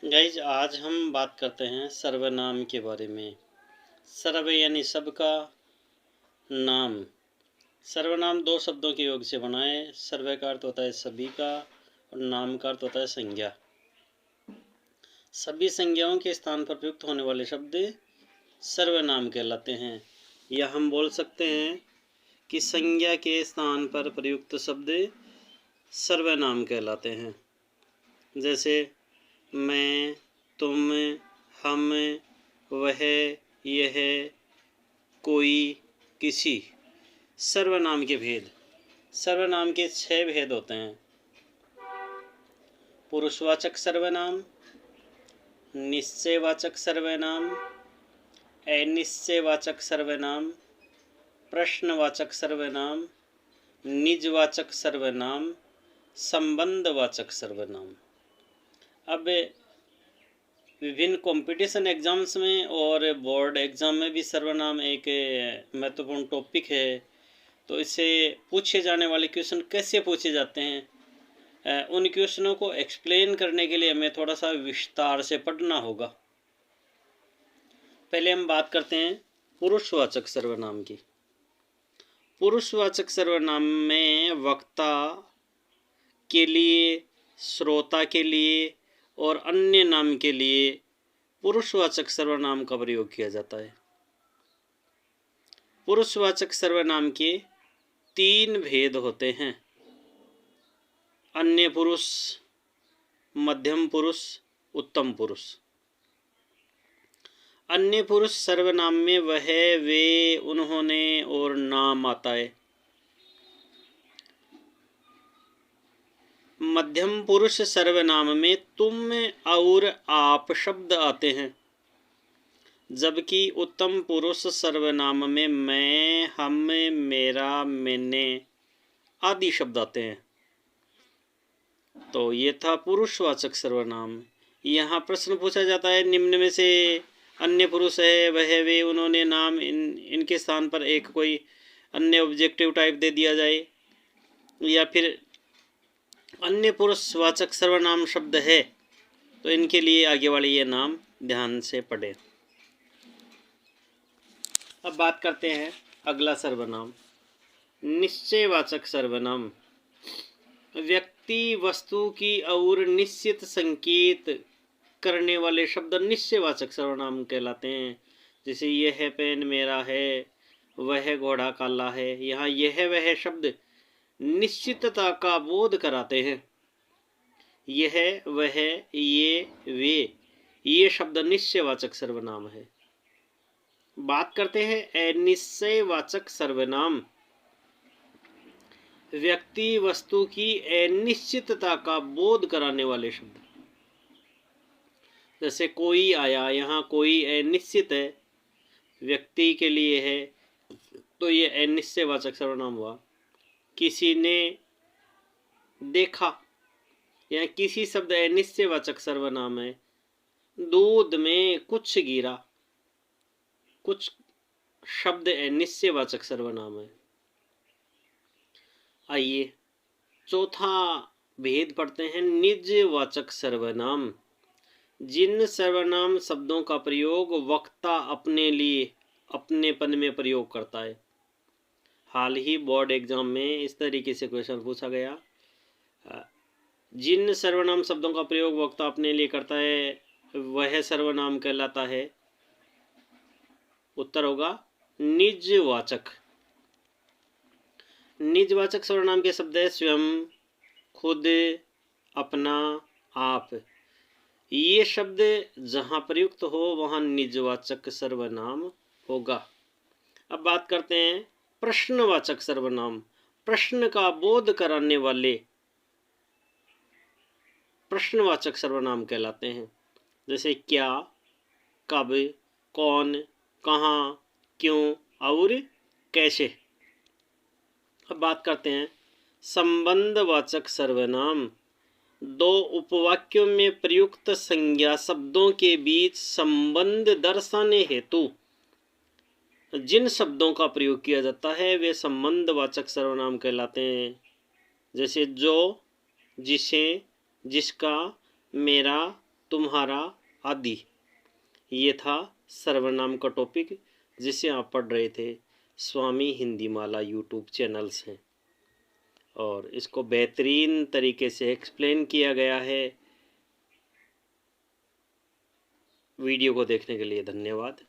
Guys आज हम बात करते हैं सर्वनाम के बारे में। सर्व यानी सबका, नाम। सर्वनाम दो शब्दों के योग से बना है। सर्व का अर्थ होता है सभी का और नाम का अर्थ होता है संज्ञा। सभी संज्ञाओं के स्थान पर प्रयुक्त होने वाले शब्द सर्वनाम कहलाते हैं। या हम बोल सकते हैं कि संज्ञा के स्थान पर प्रयुक्त शब्द सर्वनाम कहलाते हैं। जैसे मैं, तुम, हम, वह, यह, कोई, किसी। सर्वनाम के भेद। सर्वनाम के 6 भेद होते हैं। पुरुषवाचक सर्वनाम, निश्चयवाचक सर्वनाम, अनिश्चयवाचक सर्वनाम, प्रश्नवाचक सर्वनाम, निजवाचक सर्वनाम, संबंधवाचक सर्वनाम। अब विभिन्न कंपटीशन एग्ज़ाम्स में और बोर्ड एग्ज़ाम में भी सर्वनाम एक महत्वपूर्ण टॉपिक है। तो इससे पूछे जाने वाले क्वेश्चन कैसे पूछे जाते हैं, उन क्वेश्चनों को एक्सप्लेन करने के लिए हमें थोड़ा सा विस्तार से पढ़ना होगा। पहले हम बात करते हैं पुरुषवाचक सर्वनाम की। पुरुषवाचक सर्वनाम में वक्ता के लिए, श्रोता के लिए और अन्य नाम के लिए पुरुषवाचक सर्वनाम का प्रयोग किया जाता है। पुरुषवाचक सर्वनाम के 3 भेद होते हैं: अन्य पुरुष, मध्यम पुरुष, उत्तम पुरुष। अन्य पुरुष सर्वनाम में वह, वे, उन्होंने और नाम आता है। मध्यम पुरुष सर्वनाम में तुम और आप शब्द आते हैं, जबकि उत्तम पुरुष सर्वनाम में मैं, हम, मेरा, मैंने आदि शब्द आते हैं। तो ये था पुरुषवाचक सर्वनाम। यहाँ प्रश्न पूछा जाता है, निम्न में से अन्य पुरुष है, वह, वे, उन्होंने, नाम, इनके स्थान पर एक कोई अन्य ऑब्जेक्टिव टाइप दे दिया जाए, या फिर अन्य पुरुषवाचक सर्वनाम शब्द है तो इनके लिए आगे वाले ये नाम ध्यान से पढ़ें। अब बात करते हैं अगला सर्वनाम, निश्चयवाचक सर्वनाम। व्यक्ति, वस्तु की और निश्चित संकेत करने वाले शब्द निश्चयवाचक सर्वनाम कहलाते हैं। जैसे यह पेन मेरा है, वह घोड़ा काला है। यहाँ यह वह शब्द निश्चितता का बोध कराते हैं। यह, वह, ये, वे, ये शब्द निश्चयवाचक सर्वनाम है। बात करते हैं अनिश्चयवाचक सर्वनाम। व्यक्ति, वस्तु की अनिश्चितता का बोध कराने वाले शब्द। जैसे कोई आया, यहाँ कोई अनिश्चित है, व्यक्ति के लिए है, तो ये अनिश्चयवाचक सर्वनाम हुआ। किसी ने देखा, यहाँ किसी शब्द अनिश्चयवाचक सर्वनाम है। दूध में कुछ गिरा, कुछ शब्द अनिश्चयवाचक सर्वनाम है। आइए चौथा भेद पढ़ते हैं, निजवाचक सर्वनाम। जिन सर्वनाम शब्दों का प्रयोग वक्ता अपने लिए, अपनेपन में प्रयोग करता है। हाल ही बोर्ड एग्जाम में इस तरीके से क्वेश्चन पूछा गया, जिन सर्वनाम शब्दों का प्रयोग वक्ता अपने लिए करता है वह सर्वनाम कहलाता है। उत्तर होगा निजवाचक। निजवाचक सर्वनाम के शब्द है स्वयं, खुद, अपना, आप। ये शब्द जहाँ प्रयुक्त हो वहाँ निजवाचक सर्वनाम होगा। अब बात करते हैं प्रश्नवाचक सर्वनाम। प्रश्न का बोध कराने वाले प्रश्नवाचक सर्वनाम कहलाते हैं। जैसे क्या, कब, कौन, कहाँ, क्यों और कैसे। अब बात करते हैं संबंधवाचक सर्वनाम। दो उपवाक्यों में प्रयुक्त संज्ञा शब्दों के बीच संबंध दर्शाने हेतु जिन शब्दों का प्रयोग किया जाता है वे संबंधवाचक सर्वनाम कहलाते हैं। जैसे जो, जिसे, जिसका, मेरा, तुम्हारा, आदि। ये था सर्वनाम का टॉपिक जिसे आप पढ़ रहे थे स्वामी हिंदी माला यूट्यूब चैनल से, और इसको बेहतरीन तरीके से एक्सप्लेन किया गया है। वीडियो को देखने के लिए धन्यवाद।